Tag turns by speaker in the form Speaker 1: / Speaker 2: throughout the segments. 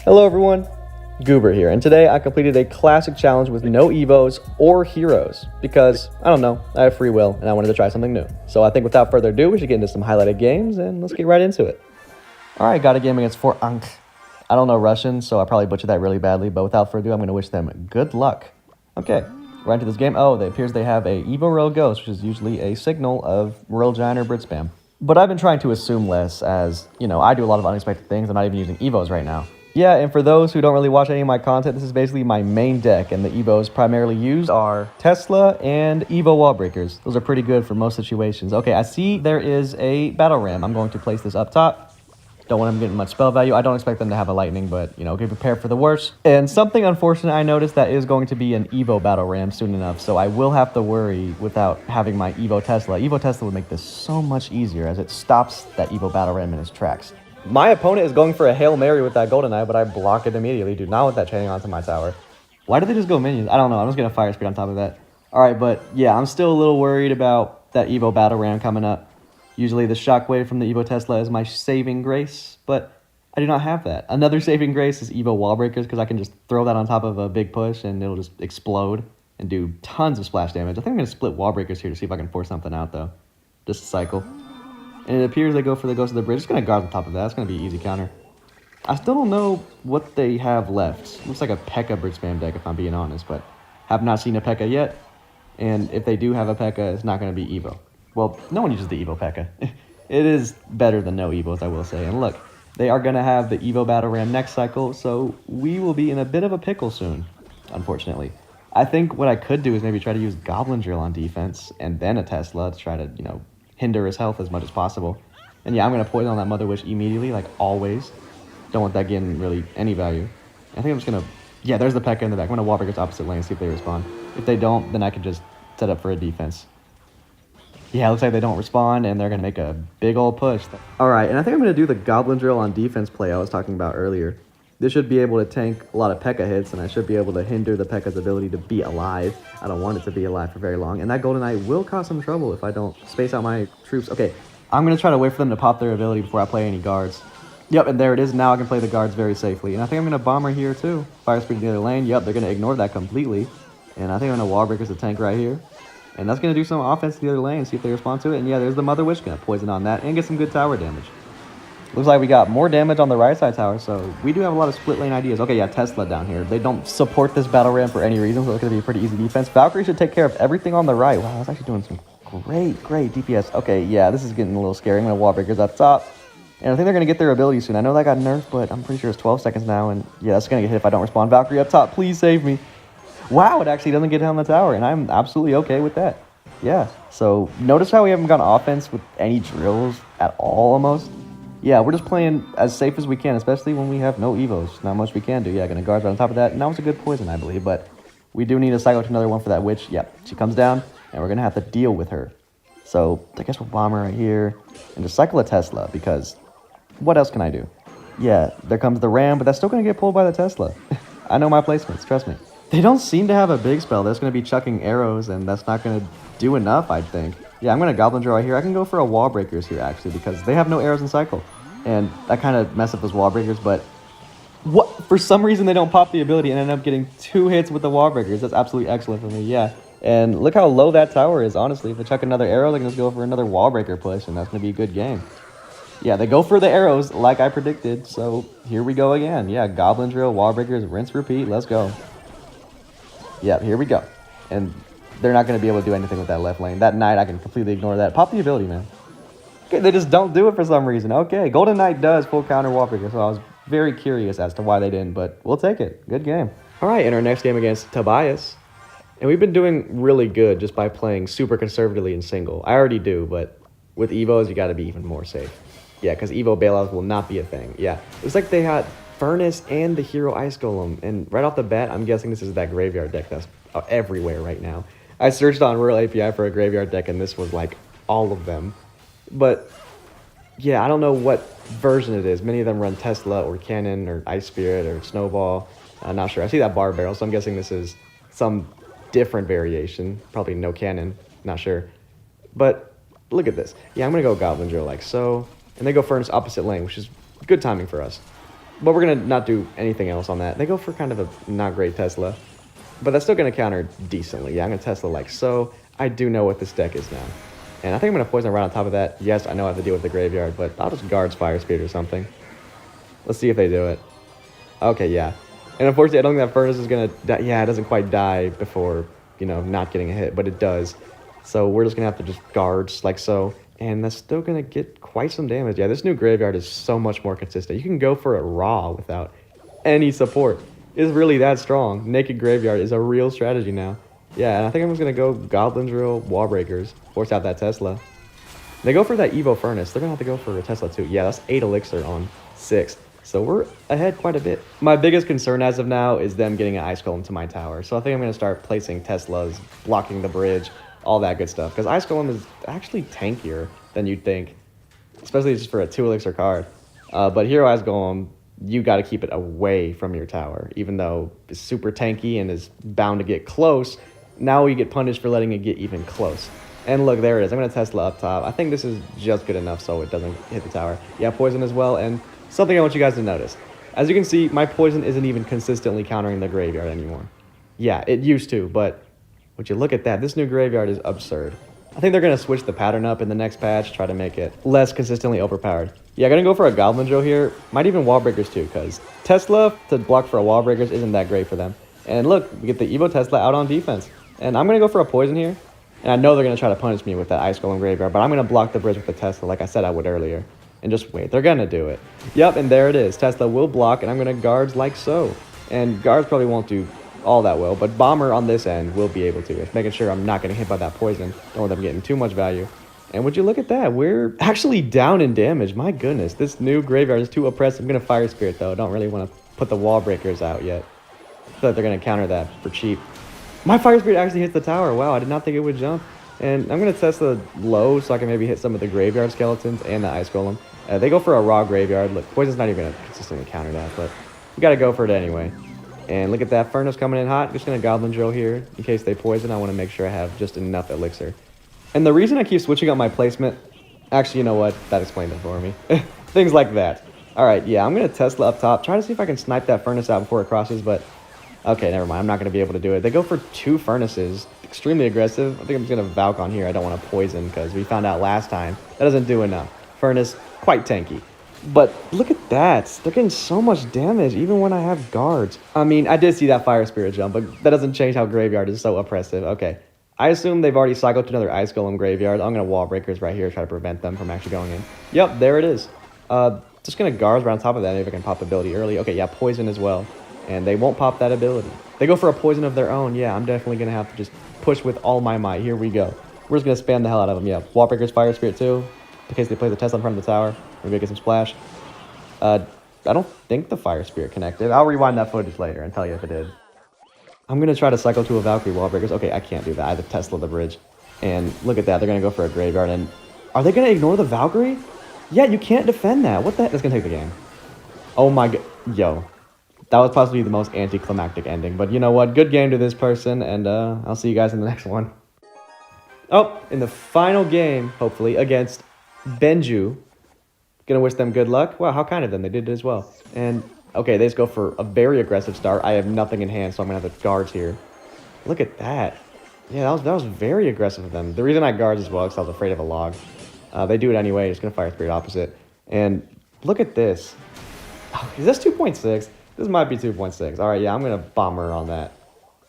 Speaker 1: Hello everyone, Goober here, and today I completed a classic challenge with no Evos or heroes because, I don't know, I have free will and I wanted to try something new. So I think without further ado, we should get into some highlighted games and let's get right into it. Alright, got a game against Fort Ankh. I don't know Russian, so I probably butchered that really badly, but without further ado, I'm going to wish them good luck. Okay, right into this game. Oh, it appears they have a Evo Royal Ghost, which is usually a signal of Royal Giant or Brit Spam. But I've been trying to assume less as, you know, I do a lot of unexpected things. I'm not even using Evos right now. Yeah, and for those who don't really watch any of my content, this is basically my main deck, and the Evos primarily used are Tesla and Evo Wall Breakers. Those are pretty good for most situations. Okay, I see there is a Battle Ram. I'm going to place this up top. Don't want them getting much spell value. I don't expect them to have a lightning, but, you know, get prepared for the worst. And something unfortunate I noticed that is going to be an Evo Battle Ram soon enough, so I will have to worry without having my Evo Tesla. Evo Tesla would make this so much easier as it stops that Evo Battle Ram in its tracks. My opponent is going for a Hail Mary with that Golden Eye, but I block it immediately. Do not want that chaining onto my tower. Why did they just go minions? I don't know. I'm just going to fire speed on top of that. All right, but yeah, I'm still a little worried about that Evo Battle Ram coming up. Usually the Shockwave from the Evo Tesla is my saving grace, but I do not have that. Another saving grace is Evo Wall Breakers because I can just throw that on top of a big push and it'll just explode and do tons of splash damage. I think I'm going to split Wall Breakers here to see if I can force something out, though. Just a cycle. And it appears they go for the Ghost of the Bridge. Just going to guard on top of that. It's going to be an easy counter. I still don't know what they have left. Looks like a P.E.K.K.A. Bridge Spam deck, if I'm being honest, but have not seen a P.E.K.K.A. yet. And if they do have a P.E.K.K.A., it's not going to be Evo. Well, no one uses the Evo P.E.K.K.A. It is better than no Evos, I will say. And look, they are going to have the Evo Battle Ram next cycle, so we will be in a bit of a pickle soon, unfortunately. I think what I could do is maybe try to use Goblin Drill on defense and then a Tesla to try to, you know, hinder his health as much as possible. And yeah, I'm going to poison on that Mother Wish immediately, like always. Don't want that getting really any value. I think I'm just going to... Yeah, there's the P.E.K.K.A. in the back. I'm going to Wall Breakers opposite lane, see if they respond. If they don't, then I can just set up for a defense. Yeah, it looks like they don't respond, and they're going to make a big old push. All right, and I think I'm going to do the Goblin Drill on defense play I was talking about earlier. This should be able to tank a lot of P.E.K.K.A. hits, and I should be able to hinder the P.E.K.K.A.'s ability to be alive. I don't want it to be alive for very long, and that Golden Eye will cause some trouble if I don't space out my troops. Okay, I'm going to try to wait for them to pop their ability before I play any guards. Yep, and there it is. Now I can play the guards very safely. And I think I'm going to Bomber here, too. Fire Speed to the other lane. Yep, they're going to ignore that completely. And I think I'm going to Wall Breakers the tank right here. And that's going to do some offense to the other lane, see if they respond to it. And yeah, there's the Mother Wish going to poison on that and get some good tower damage. Looks like we got more damage on the right side tower, so we do have a lot of split lane ideas. Okay, yeah, Tesla down here. They don't support this battle ram for any reason, so it's going to be a pretty easy defense. Valkyrie should take care of everything on the right. Wow, that's actually doing some great DPS. Okay, yeah, this is getting a little scary. I'm going to Wall Breakers up top. And I think they're going to get their ability soon. I know that got nerfed, but I'm pretty sure it's 12 seconds now. And yeah, that's going to get hit if I don't respond. Valkyrie up top, please save me. Wow, it actually doesn't get hit on the tower, and I'm absolutely okay with that. Yeah, so notice how we haven't gone offense with any drills at all almost. Yeah, we're just playing as safe as we can, especially when we have no Evos. Not much we can do. Yeah, going to guard right on top of that. And that was a good poison, I believe, but we do need to cycle to another one for that witch. Yep, she comes down, and we're going to have to deal with her. So I guess we'll bomb her right here and just cycle a Tesla because what else can I do? Yeah, there comes the Ram, but that's still going to get pulled by the Tesla. I know my placements, trust me. They don't seem to have a big spell. They're just going to be chucking arrows, and that's not going to do enough, I think. Yeah, I'm going to Goblin Drill right here. I can go for a Wall Breakers here, actually, because they have no arrows in cycle. And that kind of mess up those Wall Breakers, but for some reason they don't pop the ability and end up getting 2 hits with the Wall Breakers. That's absolutely excellent for me, yeah. And look how low that tower is, honestly. If they chuck another arrow, they can just go for another Wall Breaker push, and that's going to be a good game. Yeah, they go for the arrows like I predicted, so here we go again. Yeah, Goblin Drill, Wall Breakers, rinse, repeat, let's go. Yeah, here we go. And they're not going to be able to do anything with that left lane. That Knight, I can completely ignore that. Pop the ability, man. Okay, they just don't do it for some reason. Okay, Golden Knight does full counter Wall Breaker, so I was very curious as to why they didn't, but we'll take it. Good game. All right, in our next game against Tobias. And we've been doing really good just by playing super conservatively in single. I already do, but with Evos, you got to be even more safe. Yeah, because Evo bailouts will not be a thing. Yeah, it's like they had Furnace and the Hero Ice Golem. And right off the bat, I'm guessing this is that graveyard deck that's everywhere right now. I searched on Royale API for a graveyard deck, and this was like all of them. But yeah, I don't know what version it is. Many of them run Tesla or Cannon or Ice Spirit or Snowball. I'm not sure. I see that Bar Barrel, so I'm guessing this is some different variation. Probably no Cannon. Not sure. But look at this. Yeah, I'm going to go Goblin Drill like so. And they go Furnace opposite lane, which is good timing for us. But we're going to not do anything else on that. They go for kind of a not great Tesla. But that's still going to counter decently. Yeah, I'm going to Tesla like so. I do know what this deck is now. And I think I'm going to poison right on top of that. Yes, I know I have to deal with the graveyard, but I'll just Guards Fire Spirit or something. Let's see if they do it. Okay, yeah. And unfortunately, I don't think that Furnace is going to die. Yeah, it doesn't quite die before, you know, not getting a hit, but it does. So we're just going to have to just Guards like so. And that's still going to get quite some damage. Yeah, this new graveyard is so much more consistent. You can go for it raw without any support. It's really that strong. Naked Graveyard is a real strategy now. Yeah, and I think I'm just going to go Goblin Drill, Wall Breakers, force out that Tesla. They go for that Evo Furnace. They're going to have to go for a Tesla too. Yeah, that's 8 Elixir on 6. So we're ahead quite a bit. My biggest concern as of now is them getting an Ice Golem to my tower. So I think I'm going to start placing Teslas, blocking the bridge, all that good stuff. Because Ice Golem is actually tankier than you'd think, especially just for a 2 Elixir card. But Hero Ice Golem, you got to keep it away from your tower, even though it's super tanky and is bound to get close. Now we get punished for letting it get even close. And look, there it is. I'm going to Tesla up top. I think this is just good enough so it doesn't hit the tower. Yeah, poison as well. And something I want you guys to notice. As you can see, my poison isn't even consistently countering the graveyard anymore. Yeah, it used to, but would you look at that? This new graveyard is absurd. I think they're going to switch the pattern up in the next patch, try to make it less consistently overpowered. Yeah, going to go for a Goblin Drill here. Might even Wall Breakers too, because Tesla to block for a Wall Breakers isn't that great for them. And look, we get the Evo Tesla out on defense. And I'm going to go for a poison here. And I know they're going to try to punish me with that Ice Golem Graveyard, but I'm going to block the bridge with the Tesla like I said I would earlier. And just wait. They're going to do it. Yep, and there it is. Tesla will block, and I'm going to Guards like so. And Guards probably won't do all that well, but Bomber on this end will be able to. It's making sure I'm not getting hit by that poison. Don't want them getting too much value. And would you look at that? We're actually down in damage. My goodness, this new graveyard is too oppressive. I'm going to Fire Spirit, though. I don't really want to put the Wall Breakers out yet. I feel like they're going to counter that for cheap. My Fire Spirit actually hits the tower. Wow, I did not think it would jump. And I'm going to test the low so I can maybe hit some of the graveyard skeletons and the Ice Golem. They go for a raw graveyard. Look, poison's not even going to consistently counter that, but we got to go for it anyway. And look at that Furnace coming in hot. Just going to Goblin Drill here in case they poison. I want to make sure I have just enough Elixir. And the reason I keep switching up my placement, actually, you know what? That explained it for me. Things like that. All right, yeah, I'm going to Tesla up top. Try to see if I can snipe that Furnace out before it crosses, but okay, never mind. I'm not going to be able to do it. They go for 2 Furnaces. Extremely aggressive. I think I'm just going to Valk on here. I don't want to poison because we found out last time that doesn't do enough. Furnace, quite tanky. But look at that. They're getting so much damage even when I have Guards. I mean, I did see that Fire Spirit jump, but that doesn't change how Graveyard is so oppressive. Okay. I assume they've already cycled to another Ice Golem Graveyard. I'm going to Wall Breakers right here, try to prevent them from actually going in. Yep, there it is. Just going to Guards right on top of that if I can pop ability early. Okay, yeah, poison as well. And they won't pop that ability. They go for a poison of their own. Yeah, I'm definitely going to have to just push with all my might. Here we go. We're just going to spam the hell out of them. Yeah, Wall Breakers, Fire Spirit too, in case they play the Tesla in front of the tower. Maybe get some splash. I don't think the Fire Spirit connected. I'll rewind that footage later and tell you if it did. I'm going to try to cycle to a Valkyrie Wall Breakers. Okay, I can't do that. I have to Tesla the bridge. And look at that. They're going to go for a Graveyard. And are they going to ignore the Valkyrie? Yeah, you can't defend that. What the heck? That's going to take the game. Oh my god. Yo. That was possibly the most anticlimactic ending. But you know what? Good game to this person. And I'll see you guys in the next one. Oh, in the final game, hopefully, against Benju. Gonna wish them good luck. Wow, how kind of them. They did it as well. And, okay, they just go for a very aggressive start. I have nothing in hand, so I'm gonna have the Guards here. Look at that. Yeah, that was very aggressive of them. The reason I Guards as well is because I was afraid of a log. They do it anyway. Just gonna Fire Spirit opposite. And look at this. Oh, is this 2.6? This might be 2.6. All right, yeah, I'm gonna Bomber on that.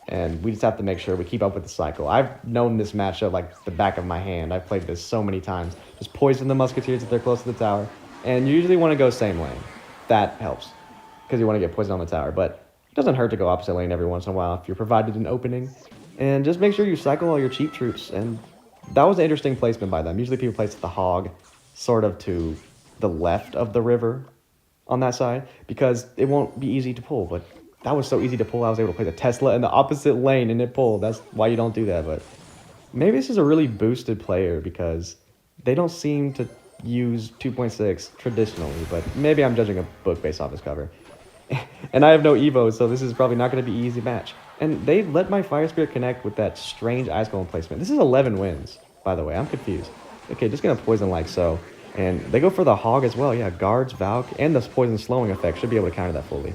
Speaker 1: And we just have to make sure we keep up with the cycle. I've known this matchup like the back of my hand. I've played this so many times. Just poison the Musketeers if they're close to the tower. And you usually want to go same lane. That helps. Because you want to get poisoned on the tower. But it doesn't hurt to go opposite lane every once in a while if you're provided an opening. And just make sure you cycle all your cheap troops. And that was an interesting placement by them. Usually people place the Hog sort of to the left of the river on that side. Because it won't be easy to pull. But that was so easy to pull. I was able to play the Tesla in the opposite lane and it pulled. That's why you don't do that. But maybe this is a really boosted player because they don't seem to use 2.6 traditionally, but maybe I'm judging a book based off his cover. And I have no Evos, so this is probably not going to be an easy match. And they let my Fire Spirit connect with that strange Ice Golem placement. This is 11 wins, by the way. I'm confused. Okay, just going to poison like so. And they go for the hog as well. Yeah, guards, Valk, and the poison slowing effect should be able to counter that fully.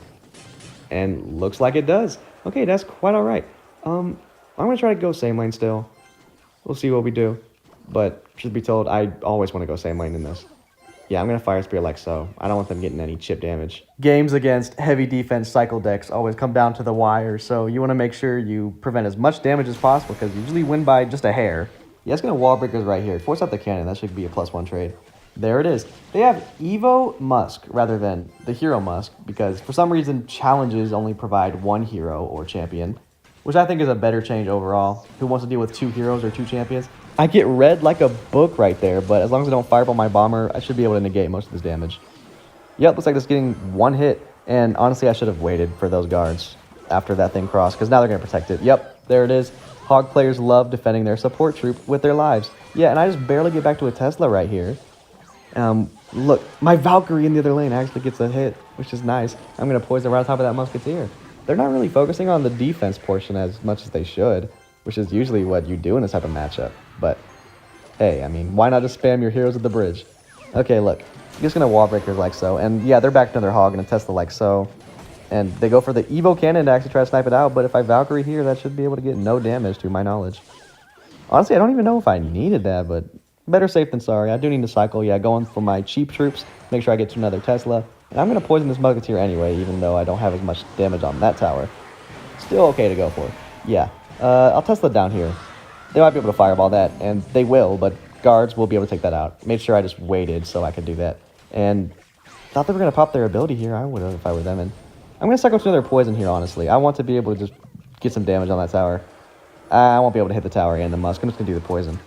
Speaker 1: And looks like it does. Okay, that's quite all right. I'm going to try to go same lane still. We'll see what we do. But truth be told, I always want to go same lane in this. Yeah, I'm going to Fire Spirit like so. I don't want them getting any chip damage. Games against heavy defense cycle decks always come down to the wire, so you want to make sure you prevent as much damage as possible because you usually win by just a hair. Yeah, it's going to wall breakers right here. Force out the cannon. That should be a +1 trade. There it is. They have Evo Musk rather than the Hero Musk because for some reason challenges only provide one hero or champion, which I think is a better change overall. Who wants to deal with 2 heroes or 2 champions? I get read like a book right there, but as long as I don't fireball my bomber, I should be able to negate most of this damage. Yep, looks like this getting 1 hit, and honestly I should have waited for those guards after that thing crossed because now they're going to protect it. Yep, there it is. Hog players love defending their support troop with their lives. Yeah, and I just barely get back to a Tesla right here. Look, my Valkyrie in the other lane actually gets a hit, which is nice. I'm going to poison right on top of that Musketeer. They're not really focusing on the defense portion as much as they should, which is usually what you do in this type of matchup. But, hey, I mean, why not just spam your heroes at the bridge? Okay, look, I'm just going to wall breakers like so. And, yeah, they're back to their hog and a Tesla like so. And they go for the Evo cannon to actually try to snipe it out. But if I Valkyrie here, that should be able to get no damage to my knowledge. Honestly, I don't even know if I needed that, but better safe than sorry. I do need to cycle. Yeah, going for my cheap troops. Make sure I get to another Tesla. And I'm going to poison this Musketeer anyway, even though I don't have as much damage on that tower. Still okay to go for. Yeah. I'll Tesla down here. They might be able to fireball that, and they will, but guards will be able to take that out. Made sure I just waited so I could do that. And thought they were going to pop their ability here. I would have if I were them. And I'm going to cycle to another poison here, honestly. I want to be able to just get some damage on that tower. I won't be able to hit the tower and the Musk. I'm just going to do the poison.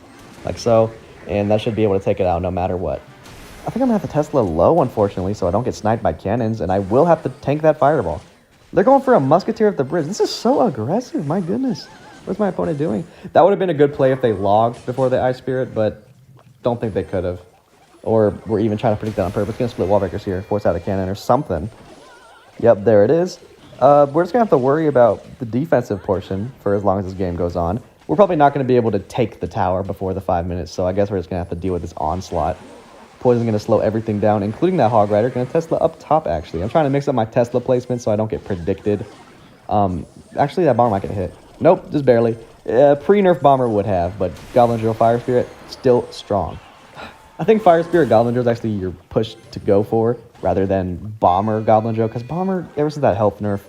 Speaker 1: Like so. And that should be able to take it out no matter what. I think I'm going to have the Tesla low, unfortunately, so I don't get sniped by cannons, and I will have to tank that fireball. They're going for a Musketeer at the bridge. This is so aggressive, my goodness. What's my opponent doing? That would have been a good play if they logged before the Ice Spirit, but don't think they could have. Or we're even trying to predict that on purpose. Going to split wall breakers here, force out a cannon or something. Yep, there it is. We're just going to have to worry about the defensive portion for as long as this game goes on. We're probably not going to be able to take the tower before the 5 minutes, so I guess we're just going to have to deal with this onslaught. Poison's going to slow everything down, including that Hog Rider. Going to Tesla up top, actually. I'm trying to mix up my Tesla placement so I don't get predicted. Actually, that bomber might get hit. Nope, just barely. Pre-nerf bomber would have, but Goblin Drill Fire Spirit, still strong. I think Fire Spirit Goblin Drill is actually your push to go for, rather than Bomber Goblin Drill, because Bomber, ever since that health nerf,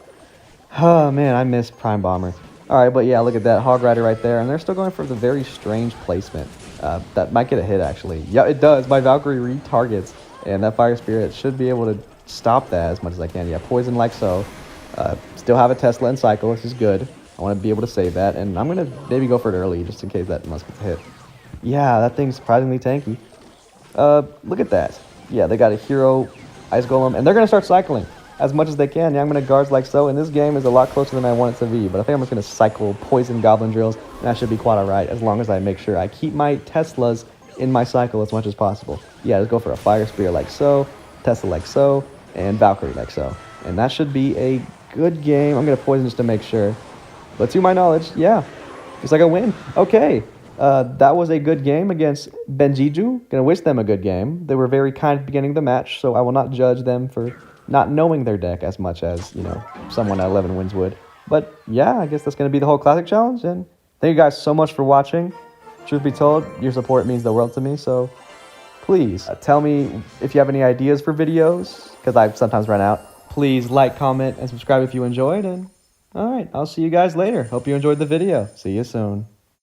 Speaker 1: oh man, I miss Prime Bomber. Alright, but yeah, look at that Hog Rider right there, and they're still going for the very strange placement. That might get a hit, actually. Yeah, it does. My Valkyrie retargets, and that Fire Spirit should be able to stop that as much as I can. Yeah, poison like so. Still have a Tesla and cycle, which is good. I want to be able to save that, and I'm going to maybe go for it early, just in case that Musk gets a hit. Yeah, that thing's surprisingly tanky. Look at that. Yeah, they got a hero, Ice Golem, and they're going to start cycling as much as they can. Yeah, I'm going to guards like so, and this game is a lot closer than I want it to be, but I think I'm just going to cycle poison Goblin Drills, and that should be quite alright, as long as I make sure I keep my Teslas in my cycle as much as possible. Yeah, just go for a Fire Spear like so, Tesla like so, and Valkyrie like so. And that should be a good game. I'm going to poison just to make sure. But to my knowledge, yeah, looks like a win. Okay, that was a good game against Benjiju. Gonna wish them a good game. They were very kind at the beginning of the match, so I will not judge them for not knowing their deck as much as, you know, someone at 11 wins would. But yeah, I guess that's gonna be the whole Classic Challenge, and thank you guys so much for watching. Truth be told, your support means the world to me, so please tell me if you have any ideas for videos, because I sometimes run out. Please like, comment, and subscribe if you enjoyed, and alright, I'll see you guys later. Hope you enjoyed the video. See you soon.